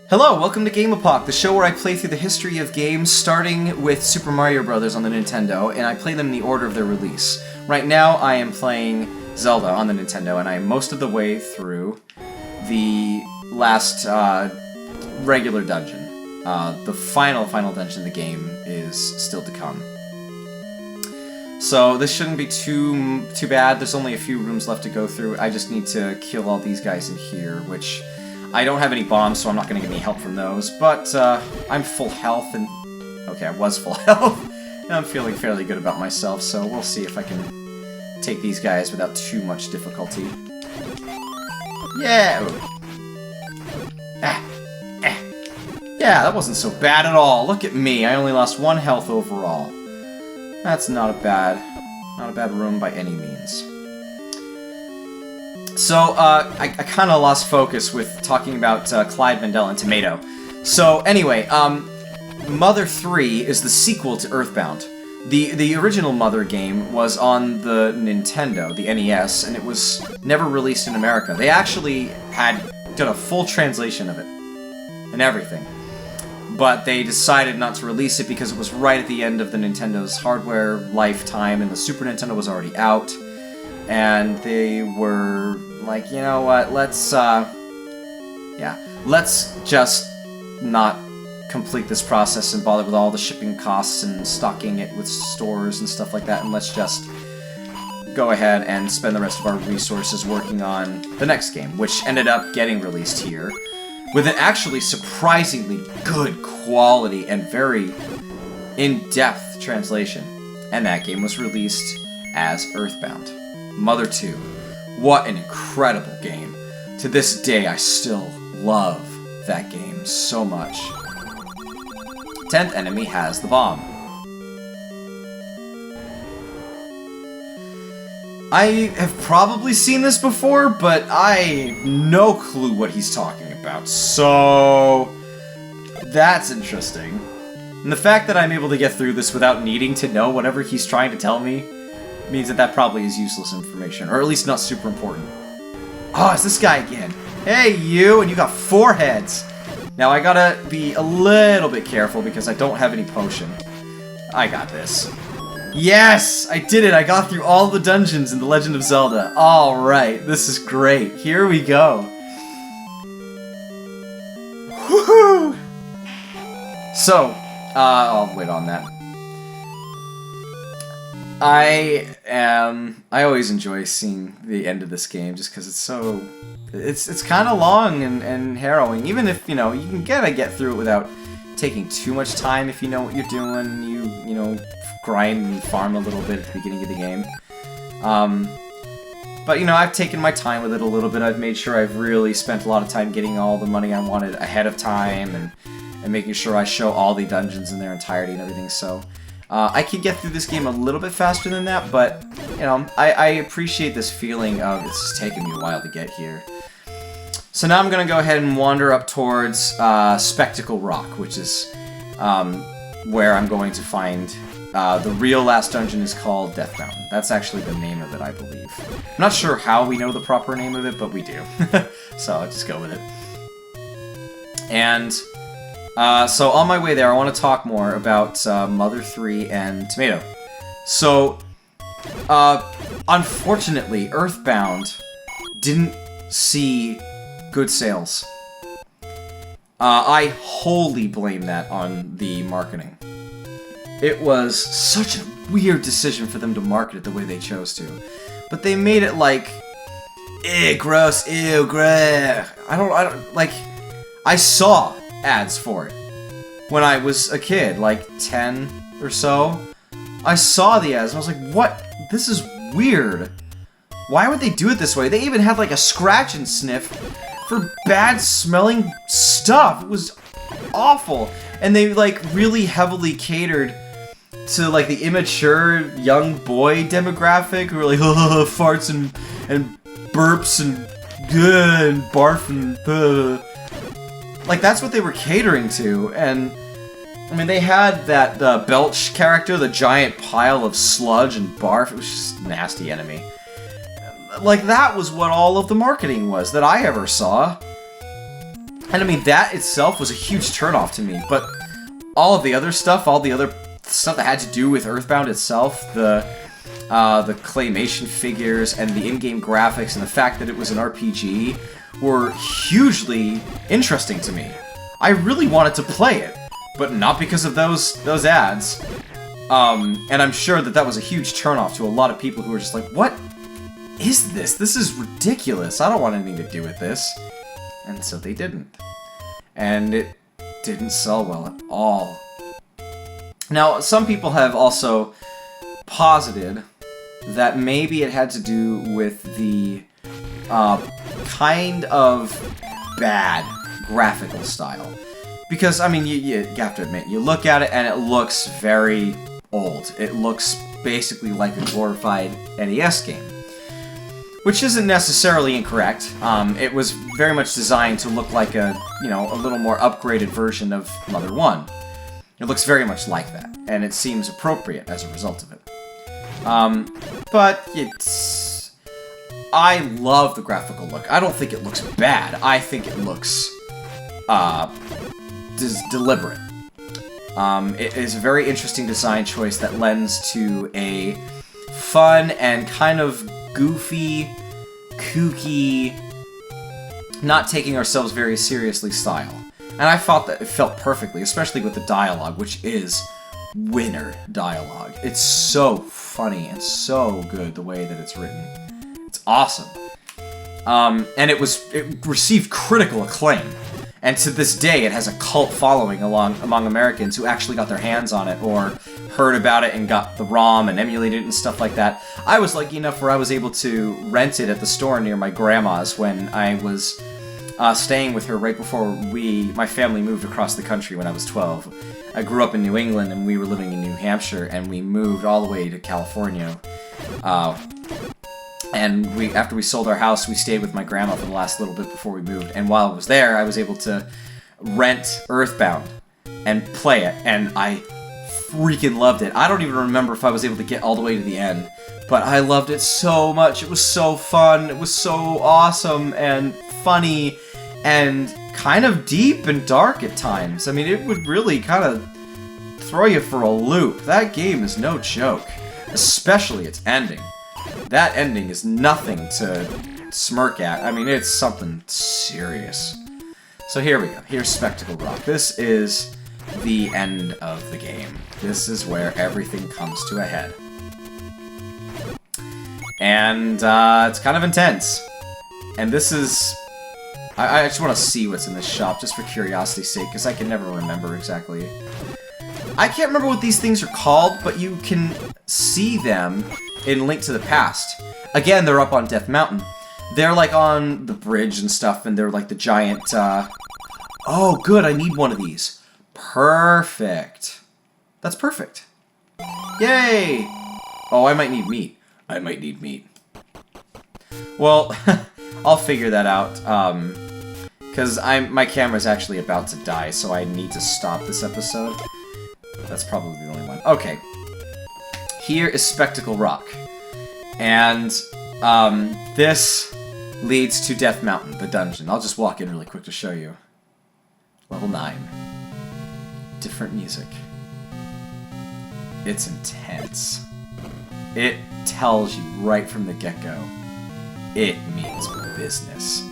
Hello, welcome to GAMEpoch, the show where I play through the history of games, starting with Super Mario Bros. On the Nintendo, and I play them in the order of their release. Right now, I am playing Zelda on the Nintendo, and I am most of the way through the last regular dungeon. The final dungeon of the game is still to come. So this shouldn't be too bad. There's only a few rooms left to go through. I just need to kill all these guys in here, which I don't have any bombs, so I'm not going to get any help from those. But I'm full health, and okay, I was full health, and I'm feeling fairly good about myself. So we'll see if I can take these guys without too much difficulty. Yeah. Yeah, that wasn't so bad at all. Look at me. I only lost 1 health overall. That's not a bad room by any means. So, I kind of lost focus with talking about Clyde, Mandela, and Tomato. So, anyway, Mother 3 is the sequel to Earthbound. The original Mother game was on the Nintendo, the NES, and it was never released in America. They actually had done a full translation of it, and everything. But they decided not to release it because it was right at the end of the Nintendo's hardware lifetime, and the Super Nintendo was already out. And they were like, you know what, let's just not complete this process and bother with all the shipping costs and stocking it with stores and stuff like that, and let's just go ahead and spend the rest of our resources working on the next game, which ended up getting released here with an actually surprisingly good quality and very in-depth translation. And that game was released as Earthbound. Mother 2. What an incredible game. To this day, I still love that game so much. 10th enemy has the bomb. I have probably seen this before, but I have no clue what he's talking about, so that's interesting. And the fact that I'm able to get through this without needing to know whatever he's trying to tell me means that that probably is useless information, or at least not super important. Oh, it's this guy again. Hey, you, and you got 4 heads. Now, I gotta be a little bit careful because I don't have any potion. I got this. Yes! I did it! I got through all the dungeons in The Legend of Zelda. Alright, this is great. Here we go. Woohoo! So, I'll wait on that. I always enjoy seeing the end of this game just because it's so... It's kind of long and harrowing. Even if, you know, you can get through it without taking too much time if you know what you're doing. You know, grind and farm a little bit at the beginning of the game. But, you know, I've taken my time with it a little bit. I've made sure I've really spent a lot of time getting all the money I wanted ahead of time and making sure I show all the dungeons in their entirety and everything, so... I can get through this game a little bit faster than that, but, you know, I appreciate this feeling of it's just taking me a while to get here. So now I'm going to go ahead and wander up towards Spectacle Rock, which is where I'm going to find the real last dungeon is called Death Mountain. That's actually the name of it, I believe. I'm not sure how we know the proper name of it, but we do. So I'll just go with it. And... so on my way there, I want to talk more about Mother 3 and Tomato. So, unfortunately, Earthbound didn't see good sales. I wholly blame that on the marketing. It was such a weird decision for them to market it the way they chose to. But they made it like, ew, gross, ew, greh. I don't, like, I saw ads for it when I was a kid, like 10 or so. I saw the ads and I was like, what? This is weird. Why would they do it this way? They even had like a scratch and sniff for bad smelling stuff. It was awful. And they like really heavily catered to like the immature young boy demographic who were like, farts and burps and barf and like, that's what they were catering to, and, I mean, they had that Belch character, the giant pile of sludge and barf. It was just a nasty enemy. Like, that was what all of the marketing was that I ever saw. And I mean, that itself was a huge turnoff to me, but all of the other stuff, all the other stuff that had to do with Earthbound itself, the claymation figures and the in-game graphics and the fact that it was an RPG were hugely interesting to me. I really wanted to play it, but not because of those ads. And I'm sure that was a huge turnoff to a lot of people who were just like, what is this? This is ridiculous. I don't want anything to do with this. And so they didn't. And it didn't sell well at all. Now, some people have also posited that maybe it had to do with the kind of bad graphical style. Because, I mean, you have to admit, you look at it and it looks very old. It looks basically like a glorified NES game. Which isn't necessarily incorrect. It was very much designed to look like a little more upgraded version of Mother 1. It looks very much like that, and it seems appropriate as a result of it. But it's... I love the graphical look. I don't think it looks bad. I think it looks deliberate. It is a very interesting design choice that lends to a fun and kind of goofy, kooky, not taking ourselves very seriously style. And I thought that it felt perfectly, especially with the dialogue, which is winner dialogue. It's so funny and so good the way that it's written. It's awesome. And it received critical acclaim. And to this day, it has a cult following among Americans who actually got their hands on it or heard about it and got the ROM and emulated it and stuff like that. I was lucky enough where I was able to rent it at the store near my grandma's when I was staying with her right before my family moved across the country when I was 12. I grew up in New England and we were living in New Hampshire, and we moved all the way to California. And after we sold our house, we stayed with my grandma for the last little bit before we moved. And while I was there, I was able to rent Earthbound and play it, and I freaking loved it. I don't even remember if I was able to get all the way to the end, but I loved it so much. It was so fun. It was so awesome and funny and kind of deep and dark at times. I mean, it would really kind of throw you for a loop. That game is no joke, especially its ending. That ending is nothing to smirk at. I mean, it's something serious. So here we go. Here's Spectacle Rock. This is the end of the game. This is where everything comes to a head. And it's kind of intense. And this is... I just want to see what's in this shop, just for curiosity's sake, because I can never remember exactly. I can't remember what these things are called, but you can see them in Link to the Past. Again, they're up on Death Mountain. They're like on the bridge and stuff, and they're like the giant, Oh, good, I need one of these. Perfect. That's perfect. Yay! Oh, I might need meat. I might need meat. Well, I'll figure that out, because my camera's actually about to die, so I need to stop this episode. That's probably the only one. Okay. Here is Spectacle Rock. And, this leads to Death Mountain, the dungeon. I'll just walk in really quick to show you. Level 9. Different music. It's intense. It tells you right from the get-go. It means business.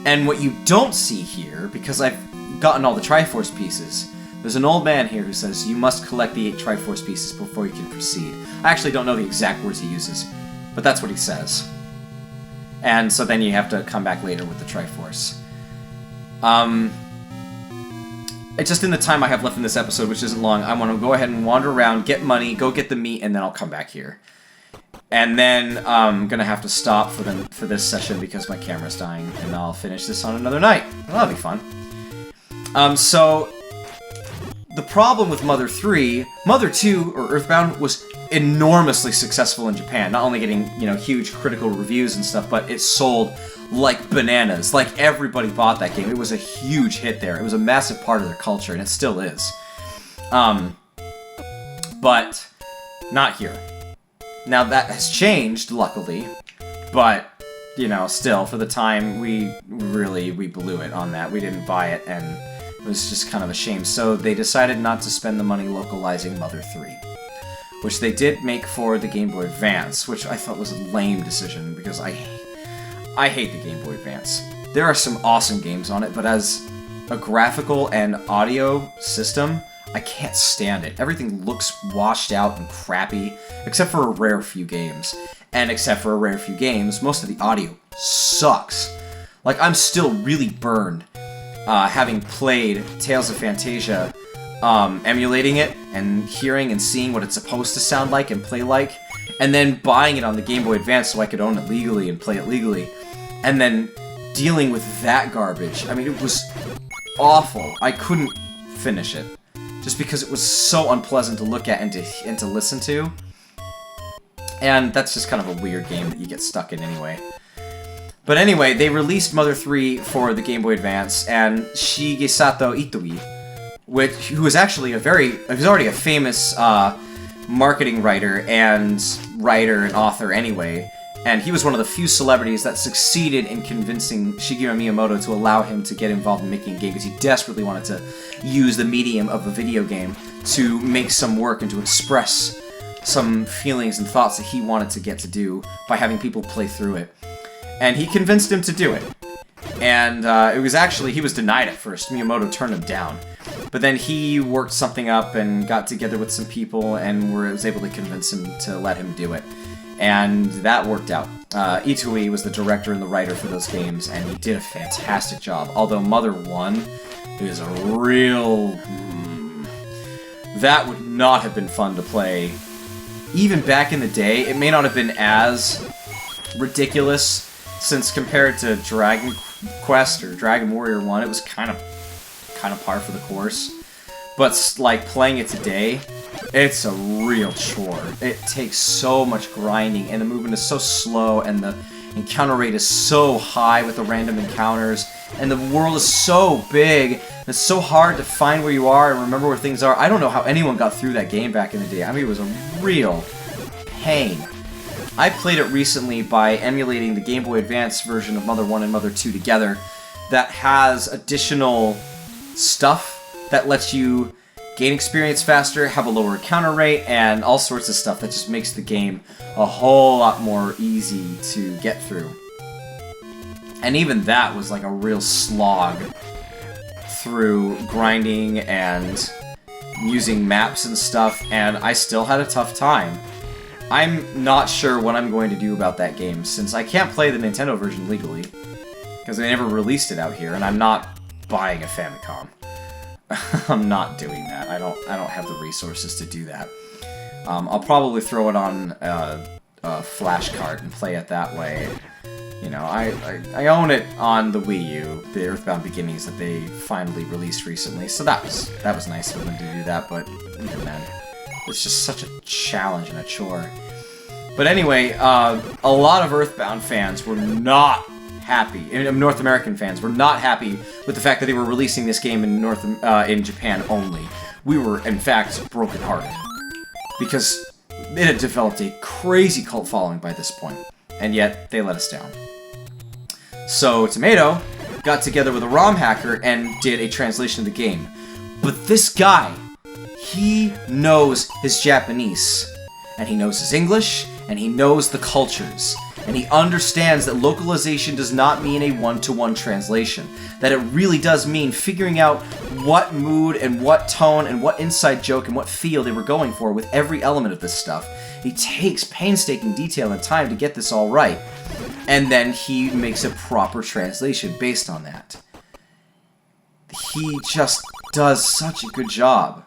And what you don't see here, because I've gotten all the Triforce pieces, there's an old man here who says you must collect the 8 Triforce pieces before you can proceed. I actually don't know the exact words he uses, but that's what he says. And so then you have to come back later with the Triforce. It's just in the time I have left in this episode, which isn't long, I want to go ahead and wander around, get money, go get the meat, and then I'll come back here. And then I'm gonna have to stop for this session because my camera's dying, and I'll finish this on another night. That'll be fun. So the problem with Mother 3, Mother 2, or Earthbound, was enormously successful in Japan. Not only getting, huge critical reviews and stuff, but it sold like bananas. Like, everybody bought that game. It was a huge hit there. It was a massive part of their culture, and it still is. But not here. Now, that has changed, luckily, but you know, still, for the time, we blew it on that. We didn't buy it, and it was just kind of a shame. So they decided not to spend the money localizing Mother 3, which they did make for the Game Boy Advance, which I thought was a lame decision, because I hate the Game Boy Advance. There are some awesome games on it, but as a graphical and audio system, I can't stand it. Everything looks washed out and crappy, except for a rare few games. And except for a rare few games, most of the audio sucks. Like, I'm still really burned, having played Tales of Phantasia, emulating it, and hearing and seeing what it's supposed to sound like and play like, and then buying it on the Game Boy Advance so I could own it legally and play it legally, and then dealing with that garbage. I mean, it was awful. I couldn't finish it, just because it was so unpleasant to look at and to listen to. And that's just kind of a weird game that you get stuck in anyway. But anyway, they released Mother 3 for the Game Boy Advance, and Shigesato Itoi, who was actually he's already a famous marketing writer and author anyway, and he was one of the few celebrities that succeeded in convincing Shigeru Miyamoto to allow him to get involved in making a game, because he desperately wanted to use the medium of a video game to make some work and to express some feelings and thoughts that he wanted to get to do by having people play through it. And he convinced him to do it. And he was denied at first. Miyamoto turned him down. But then he worked something up and got together with some people and was able to convince him to let him do it. And that worked out. Itoi was the director and the writer for those games, and he did a fantastic job. Although Mother 1 is a real... that would not have been fun to play. Even back in the day, it may not have been as ridiculous, since compared to Dragon Quest or Dragon Warrior 1, it was kind of par for the course. But, like, playing it today, it's a real chore. It takes so much grinding, and the movement is so slow, and the encounter rate is so high with the random encounters, and the world is so big, and it's so hard to find where you are and remember where things are. I don't know how anyone got through that game back in the day. I mean, it was a real pain. I played it recently by emulating the Game Boy Advance version of Mother 1 and Mother 2 together that has additional stuff that lets you gain experience faster, have a lower encounter rate, and all sorts of stuff that just makes the game a whole lot more easy to get through. And even that was like a real slog through grinding and using maps and stuff, and I still had a tough time. I'm not sure what I'm going to do about that game, since I can't play the Nintendo version legally, because they never released it out here, and I'm not buying a Famicom. I'm not doing that. I don't have the resources to do that. I'll probably throw it on a flash cart and play it that way. You know, I own it on the Wii U, the Earthbound Beginnings that they finally released recently, so that was nice of them to do that, but even then, it's just such a challenge and a chore. But anyway, a lot of Earthbound fans were not happy, North American fans were not happy with the fact that they were releasing this game in Japan only. We were, in fact, brokenhearted, because it had developed a crazy cult following by this point, and yet they let us down. So Tomato got together with a ROM hacker and did a translation of the game. But this guy, he knows his Japanese, and he knows his English, and he knows the cultures. And he understands that localization does not mean a one-to-one translation. That it really does mean figuring out what mood and what tone and what inside joke and what feel they were going for with every element of this stuff. He takes painstaking detail and time to get this all right. And then he makes a proper translation based on that. He just does such a good job.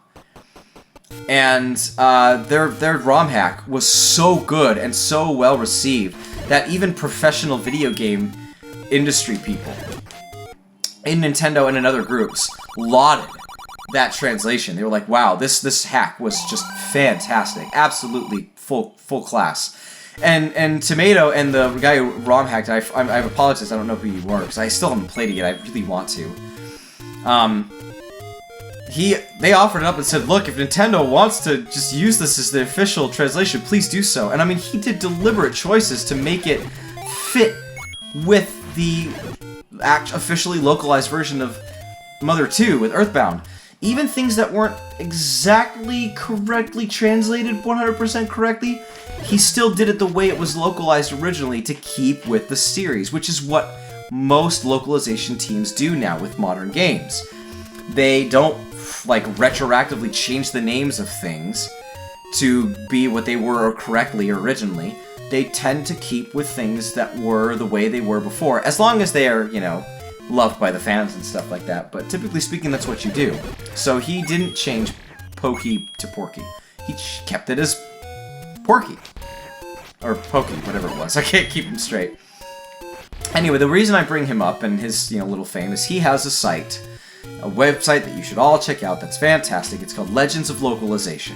And their ROM hack was so good and so well received that even professional video game industry people in Nintendo and in other groups lauded that translation. They were like, wow, this hack was just fantastic. Absolutely full class. And Tomato and the guy who ROM hacked it, I apologize, I don't know who you were, because I still haven't played it yet. I really want to. They offered it up and said, look, if Nintendo wants to just use this as the official translation, please do so. And I mean, he did deliberate choices to make it fit with the officially localized version of Mother 2 with Earthbound. Even things that weren't exactly correctly translated 100% correctly, he still did it the way it was localized originally to keep with the series, which is what most localization teams do now with modern games. They don't, like, retroactively change the names of things to be what they were correctly originally. They tend to keep with things that were the way they were before, as long as they are, you know, loved by the fans and stuff like that, but typically speaking, that's what you do. So he didn't change Pokey to Porky. He kept it as Porky. Or Pokey, whatever it was. I can't keep him straight. Anyway, the reason I bring him up and his, you know, little fame is he has a site, a website that you should all check out that's fantastic. It's called Legends of Localization.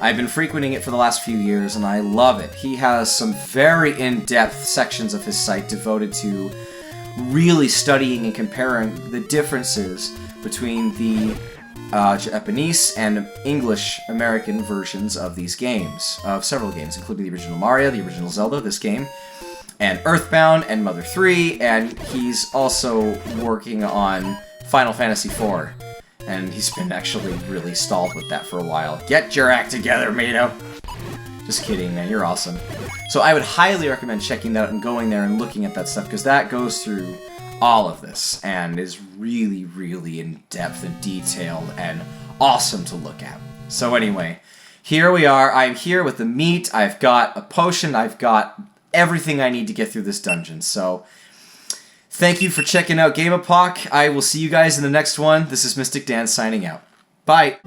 I've been frequenting it for the last few years, and I love it. He has some very in-depth sections of his site devoted to really studying and comparing the differences between the Japanese and English American versions of these games, of several games, including the original Mario, the original Zelda, this game, and Earthbound, and Mother 3, and he's also working on Final Fantasy IV, and he's been actually really stalled with that for a while. Get your act together, Mato! Just kidding, man, you're awesome. So I would highly recommend checking that out and going there and looking at that stuff, because that goes through all of this and is really, really in-depth and detailed and awesome to look at. So anyway, here we are. I'm here with the meat. I've got a potion. I've got everything I need to get through this dungeon. So thank you for checking out GAMEpoch. I will see you guys in the next one. This is MystikDan signing out. Bye!